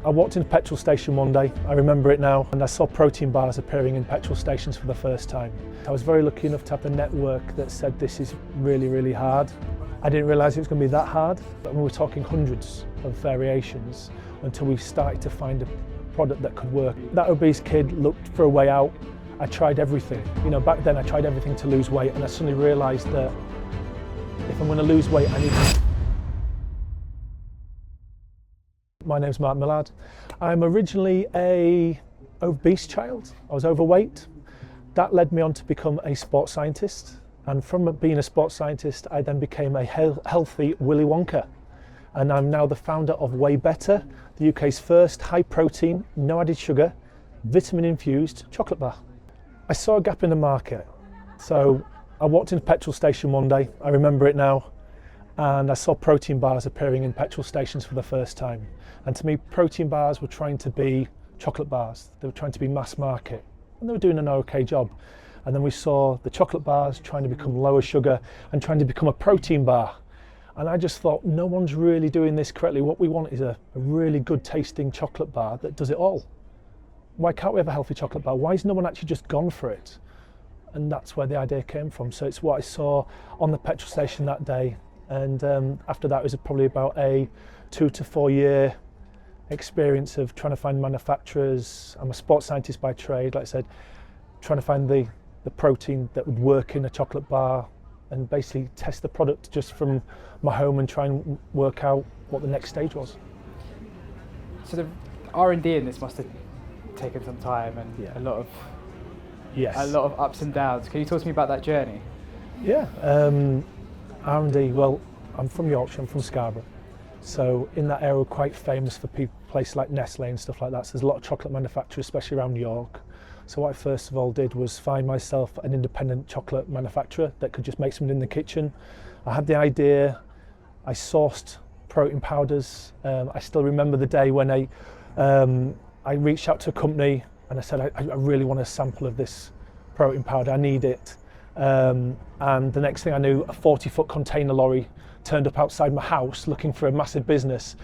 I walked into a petrol station one day, I remember it now, and I saw protein bars appearing in petrol stations for the first time. I was very lucky enough to have the network that said this is really, really hard. I didn't realise it was going to be that hard, but we were talking hundreds of variations until we started to find a product that could work. That obese kid looked for a way out. I tried everything. You know, back then I tried everything to lose weight, and I suddenly realised that if I'm going to lose weight, I need to. My name's Millard. I'm originally an obese child. I was overweight. That led me on to become a sports scientist. And from being a sports scientist, I then became a healthy Willy Wonka. And I'm now the founder of Whey Better, the UK's first high protein, no added sugar, vitamin-infused chocolate bar. I saw a gap in the market. So I walked into a petrol station one day, I remember it now, and I saw protein bars appearing in petrol stations for the first time. And to me, protein bars were trying to be chocolate bars. They were trying to be mass market, and they were doing an okay job. And then we saw the chocolate bars trying to become lower sugar and trying to become a protein bar. And I just thought, no one's really doing this correctly. What we want is a really good tasting chocolate bar that does it all. Why can't we have a healthy chocolate bar? Why has no one actually just gone for it? And that's where the idea came from. So it's what I saw on the petrol station that day. And after that, it was probably about a 2 to 4 year experience of trying to find manufacturers. I'm a sports scientist by trade, like I said, trying to find the protein that would work in a chocolate bar and basically test the product just from my home and try and work out what the next stage was. So the R&D in this must have taken some time and a lot of ups and downs. Can you talk to me about that journey? Yeah, R&D, well, I'm from Yorkshire, I'm from Scarborough. So in that area we're quite famous for places like Nestle and stuff like that. So there's a lot of chocolate manufacturers, especially around York. So what I first of all did was find myself an independent chocolate manufacturer that could just make something in the kitchen. I had the idea, I sourced protein powders. I still remember the day when I reached out to a company and I said, I really want a sample of this protein powder, I need it. And the next thing I knew, a 40-foot container lorry turned up outside my house looking for a massive business.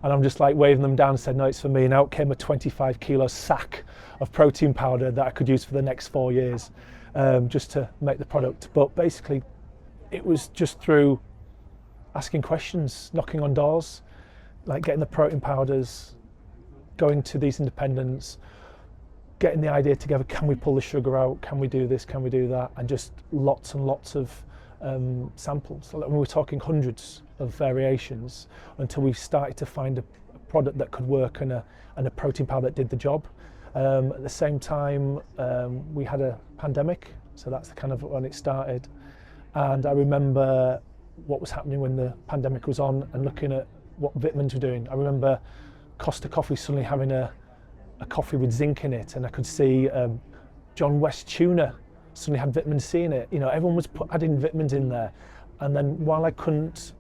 And I'm just like waving them down and said, no, it's for me. And out came a 25 kilo sack of protein powder that I could use for the next 4 years, just to make the product. But basically, it was just through asking questions, knocking on doors, like getting the protein powders, going to these independents, getting the idea together, can we pull the sugar out, can we do this, can we do that, and just lots and lots of samples. So we were talking hundreds of variations until we started to find a product that could work and a protein powder that did the job. At the same time, we had a pandemic, so that's kind of when it started. And I remember what was happening when the pandemic was on and looking at what vitamins were doing. I remember Costa Coffee suddenly having a coffee with zinc in it, and I could see John West tuna suddenly had vitamin C in it. You know, everyone was adding vitamins in there. And then while I couldn't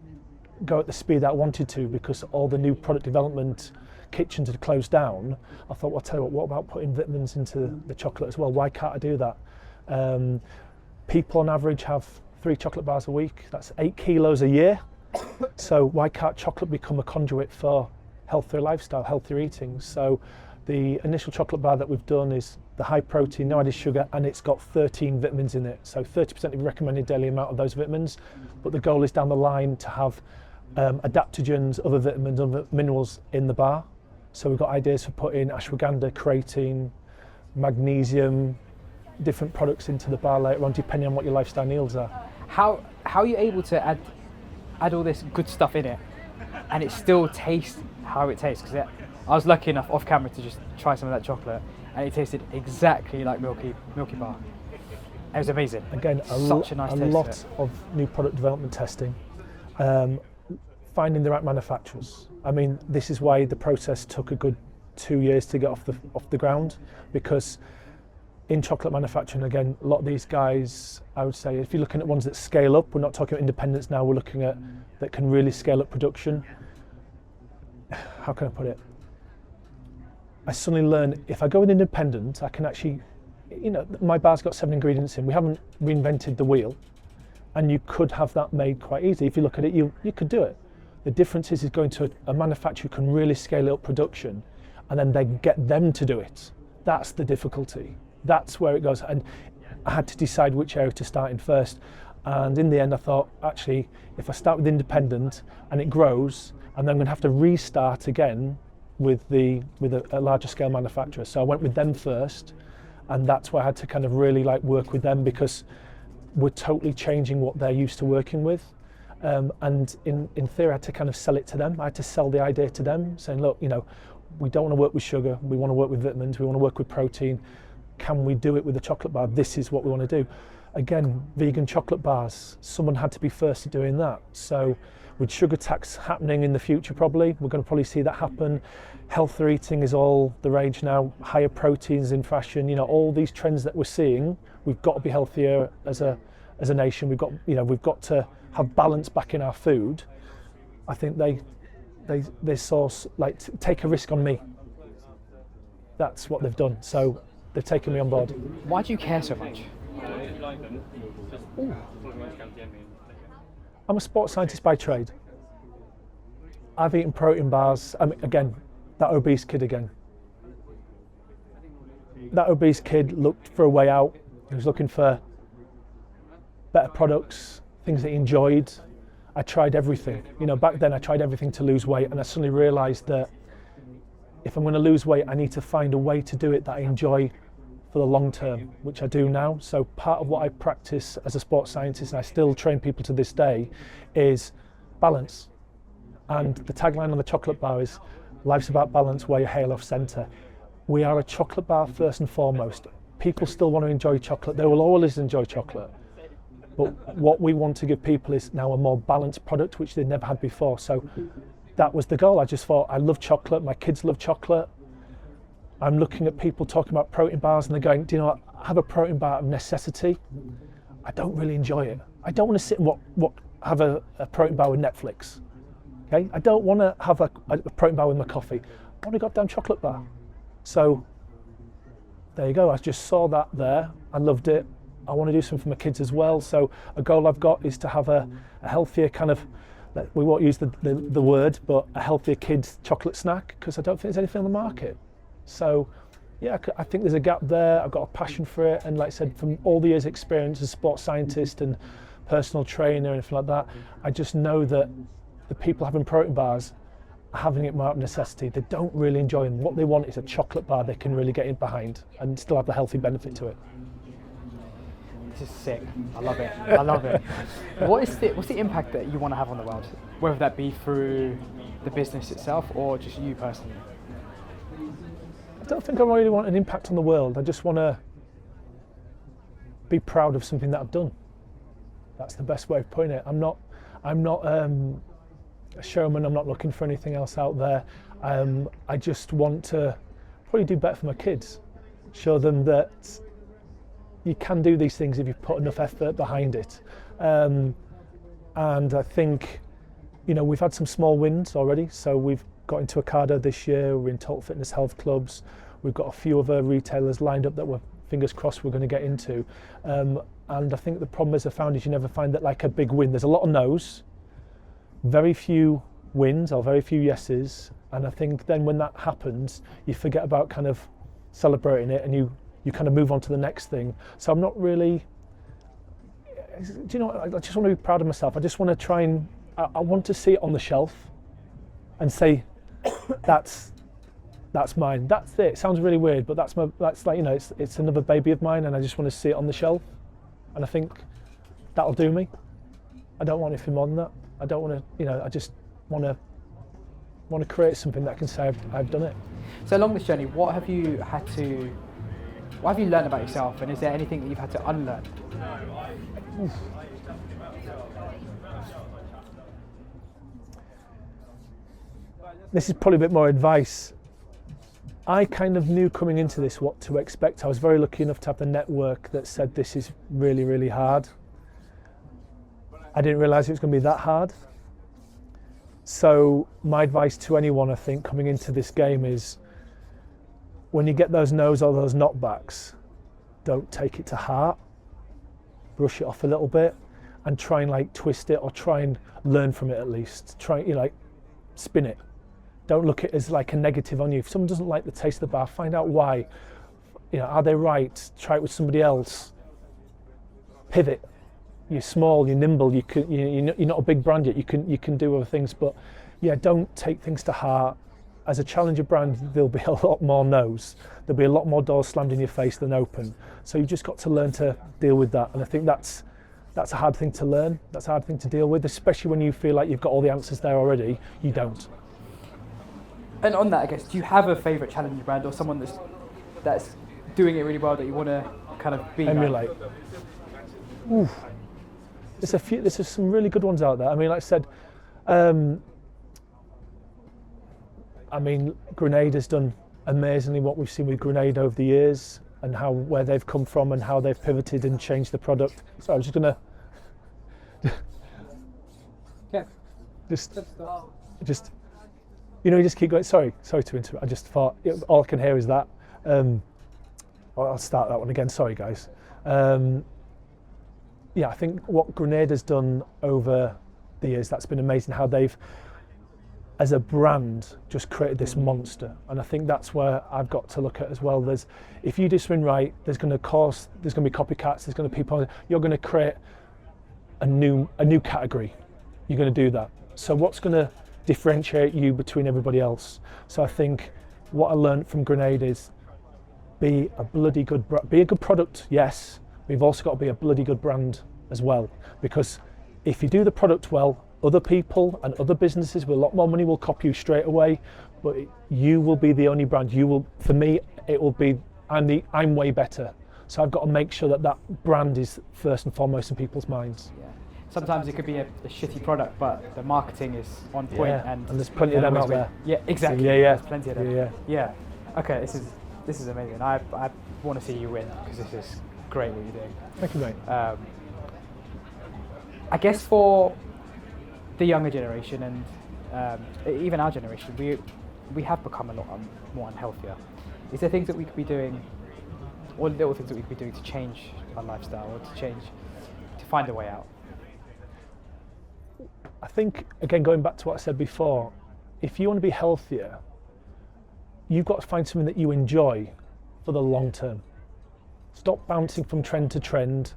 go at the speed that I wanted to because all the new product development kitchens had closed down, I thought, well, I'll tell you what about putting vitamins into the chocolate as well? Why can't I do that? People on average have 3 chocolate bars a week. That's 8 kilos a year. So why can't chocolate become a conduit for healthier lifestyle, healthier eating? So the initial chocolate bar that we've done is the high protein, no added sugar, and it's got 13 vitamins in it. So 30% of the recommended daily amount of those vitamins. But the goal is down the line to have adaptogens, other vitamins, other minerals in the bar. So we've got ideas for putting ashwagandha, creatine, magnesium, different products into the bar later on, depending on what your lifestyle needs are. How are you able to add all this good stuff in it and it still tastes how it tastes? Because I was lucky enough off camera to just try some of that chocolate, and it tasted exactly like Milky Bar. It was amazing. Again, a lot of new product development testing, finding the right manufacturers. I mean, this is why the process took a good 2 years to get off the ground, because in chocolate manufacturing, again, a lot of these guys, I would say, if you're looking at ones that scale up, we're not talking about independents now, we're looking at that can really scale up production. How can I put it? I suddenly learned if I go with independent, I can actually, you know, my bar's got 7 ingredients in. We haven't reinvented the wheel, and you could have that made quite easy. If you look at it, you could do it. The difference is going to a manufacturer who can really scale up production and then they get them to do it. That's the difficulty. That's where it goes. And I had to decide which area to start in first. And in the end, I thought, actually, if I start with independent and it grows, and then I'm going to have to restart again with a larger scale manufacturer. So I went with them first, and that's why I had to kind of really like work with them, because we're totally changing what they're used to working with. And in theory, I had to kind of sell it to them. I had to sell the idea to them, saying, look, you know, we don't want to work with sugar. We want to work with vitamins. We want to work with protein. Can we do it with a chocolate bar? This is what we want to do. Again, vegan chocolate bars, someone had to be first at doing that. So with sugar tax happening in the future, probably, we're going to probably see that happen. Healthier eating is all the rage now, higher proteins in fashion, you know, all these trends that we're seeing, we've got to be healthier as a nation. We've got to have balance back in our food. I think they saw, like, take a risk on me. That's what they've done. So they've taken me on board. Why do you care so much? Ooh. I'm a sports scientist by trade. I've eaten protein bars. I mean, again, that obese kid again. That obese kid looked for a way out. He was looking for better products, things that he enjoyed. I tried everything. You know, back then I tried everything to lose weight, and I suddenly realised that if I'm going to lose weight, I need to find a way to do it that I enjoy for the long term, which I do now. So part of what I practice as a sports scientist, and I still train people to this day, is balance. And the tagline on the chocolate bar is, life's about balance, wear your halo off centre. We are a chocolate bar first and foremost. People still want to enjoy chocolate. They will always enjoy chocolate. But what we want to give people is now a more balanced product, which they never had before. So that was the goal. I just thought, I love chocolate, my kids love chocolate. I'm looking at people talking about protein bars and they're going, do you know what, I have a protein bar of necessity. I don't really enjoy it. I don't want to sit and have a protein bar with Netflix. Okay? I don't want to have a protein bar with my coffee. I want a goddamn chocolate bar. So there you go. I just saw that there. I loved it. I want to do something for my kids as well. So a goal I've got is to have a healthier kind of, we won't use the word, but a healthier kids chocolate snack, because I don't think there's anything on the market. So yeah, I think there's a gap there. I've got a passion for it, and like I said, from all the years experience as a sports scientist and personal trainer and anything like that, I just know that the people having protein bars are having it more out of necessity. They don't really enjoy them. What they want is a chocolate bar they can really get in behind and still have the healthy benefit to it. This is sick. I love it. I love it. What's the impact that you want to have on the world? Whether that be through the business itself or just you personally? I don't think I really want an impact on the world. I just want to be proud of something that I've done. That's the best way of putting it. I'm not a showman. I'm not looking for anything else out there. I just want to probably do better for my kids. Show them that you can do these things if you put enough effort behind it. And I think, you know, we've had some small wins already. So we've got into Ocado this year, we're in Total Fitness Health Clubs, we've got a few other retailers lined up that we're, fingers crossed, we're going to get into. And I think the problem as a founder is you never find that like a big win. There's a lot of no's, very few wins or very few yeses, and I think then when that happens, you forget about kind of celebrating it, and you kind of move on to the next thing. So I'm not really, do you know what, I just want to be proud of myself. I just want to try and, I want to see it on the shelf and say, that's mine. That's it. It sounds really weird, but that's like, you know, it's another baby of mine, and I just want to see it on the shelf, and I think that'll do me. I don't want anything more than that. I don't want to, you know, I just want to create something that I can say I've done it. So along this journey, what have you learned about yourself, and is there anything that you've had to unlearn? Oof. This is probably a bit more advice. I kind of knew coming into this what to expect. I was very lucky enough to have the network that said this is really, really hard. I didn't realise it was going to be that hard. So my advice to anyone, I think, coming into this game is, when you get those no's or those knockbacks, don't take it to heart. Brush it off a little bit and try and like twist it, or try and learn from it at least. Try, you know, like spin it. Don't look at it as like a negative on you. If someone doesn't like the taste of the bar, find out why. You know, are they right? Try it with somebody else. Pivot. You're small, you're nimble, you're not a big brand yet, you can do other things, but yeah, don't take things to heart. As a challenger brand, there'll be a lot more no's. There'll be a lot more doors slammed in your face than open. So you've just got to learn to deal with that. And I think that's a hard thing to learn. That's a hard thing to deal with, especially when you feel like you've got all the answers there already. You don't. And on that, I guess, do you have a favourite challenger brand or someone that's doing it really well that you want to kind of be emulate? Like? Ooh. There's some really good ones out there. I mean, like I said, Grenade has done amazingly what we've seen with Grenade over the years and where they've come from and how they've pivoted and changed the product. So I'm just gonna just you just keep going. Sorry to interrupt. I just thought all I can hear is that. I'll start that one again. Sorry, guys. Yeah, I think what Grenade has done over the years, that's been amazing. How they've, as a brand, just created this monster, and I think that's where I've got to look at as well. If you do something right, there's going to be copycats. There's going to be people. You're going to create a new category. You're going to do that. So what's going to differentiate you between everybody else? So I think what I learned from Grenade is be a good product, yes. We've also got to be a bloody good brand as well, because if you do the product well, other people and other businesses with a lot more money will copy you straight away, but you will be the only brand. For me, it will be, I'm way better. So I've got to make sure that brand is first and foremost in people's minds. Yeah. Sometimes it could be a shitty product, but the marketing is on point, and there's plenty of them out there. Yeah, exactly. Yeah. There's plenty of them. Yeah. Okay, this is amazing. I want to see you win, because this is great what you're doing. Thank you, mate. I guess for the younger generation and even our generation, we have become a lot more unhealthier. Is there things that we could be doing, or little things that we could be doing to change our lifestyle, or to find a way out? I think, again, going back to what I said before, if you want to be healthier, you've got to find something that you enjoy for the long term. Stop bouncing from trend to trend.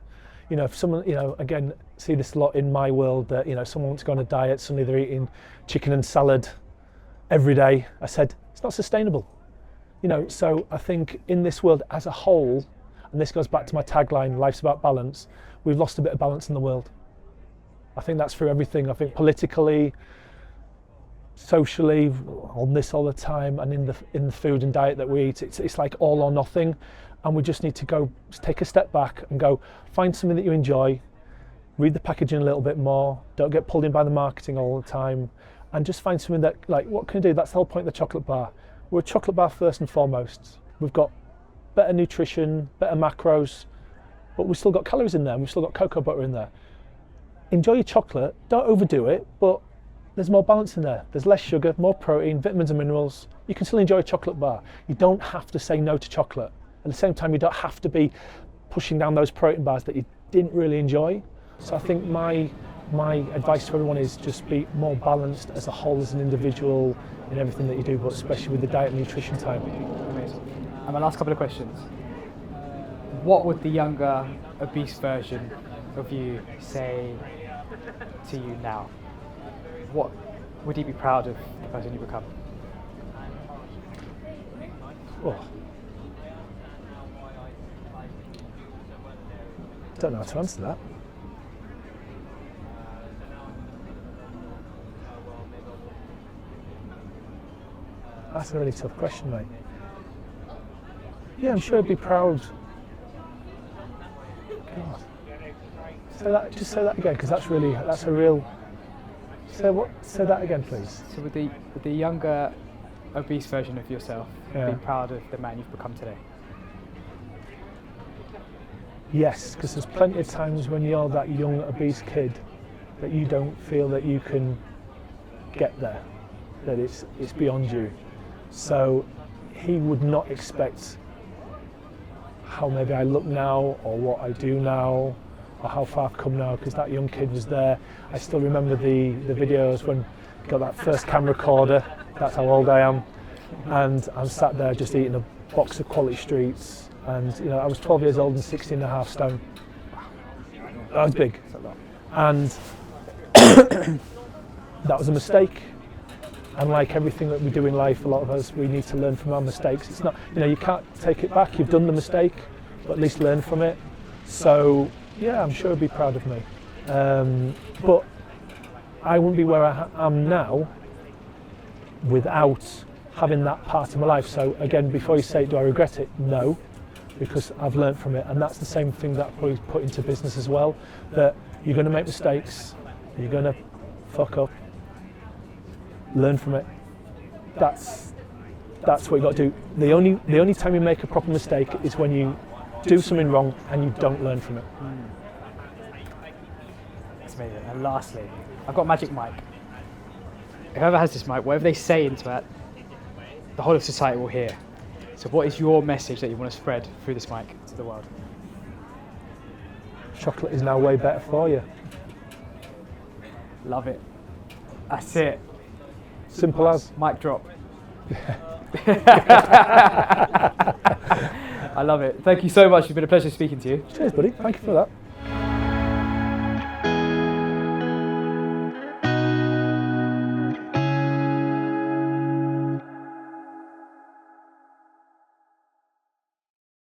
If someone, again, see this a lot in my world, that, someone wants to go on a diet, suddenly they're eating chicken and salad every day. I said, it's not sustainable. So I think in this world as a whole, and this goes back to my tagline, life's about balance, we've lost a bit of balance in the world. I think that's through everything. I think politically, socially, on this all the time, and in the food and diet that we eat, it's like all or nothing. And we just need to take a step back and go find something that you enjoy, read the packaging a little bit more, don't get pulled in by the marketing all the time, and just find something that, like, what can I do? That's the whole point of the chocolate bar. We're a chocolate bar first and foremost. We've got better nutrition, better macros, but we've still got calories in there, and we've still got cocoa butter in there. Enjoy your chocolate, don't overdo it, but there's more balance in there. There's less sugar, more protein, vitamins and minerals. You can still enjoy a chocolate bar. You don't have to say no to chocolate. At the same time, you don't have to be pushing down those protein bars that you didn't really enjoy. So I think my advice to everyone is just be more balanced as a whole, as an individual, in everything that you do, but especially with the diet and nutrition time. Amazing. And my last couple of questions. What would the younger, obese version of you say to you now? What would you be proud of the person you become? Oh. Don't know how to answer that. That's a really tough question, mate. Yeah, I'm sure I'd be proud. God. Just say that again, because that's a real. Say that again, please. So with the younger, obese version of yourself, be proud of the man you've become today. Yes, because there's plenty of times when you're that young, obese kid that you don't feel that you can get there, that it's beyond you. So he would not expect how maybe I look now, or what I do now, or how far I've come now, because that young kid was there. I still remember the videos when he got that first camera recorder That's how old I am. And I'm sat there just eating a box of Quality Streets. And you know, I was 12 years old and 16 and a half stone. That was big. And that was a mistake. And like everything that we do in life, a lot of us, we need to learn from our mistakes. It's not, you know, you can't take it back. You've done the mistake, but at least learn from it. So yeah, I'm sure he'd be proud of me. But I wouldn't be where I am now without having that part of my life. So again, before you say, do I regret it? No, because I've learned from it. And that's the same thing that I probably put into business as well, that you're going to make mistakes, you're going to fuck up, learn from it. That's what you got to do. The only time you make a proper mistake is when you do something wrong and you don't learn from it. That's amazing. And lastly, I've got a magic mic. Whoever has this mic, whatever they say into it, the whole of society will hear. So what is your message that you want to spread through this mic to the world? Chocolate is now way better for you. Love it. That's it. Simple as. Mic drop. I love it. Thank you so much. It's been a pleasure speaking to you. Cheers, buddy. Thank you for that.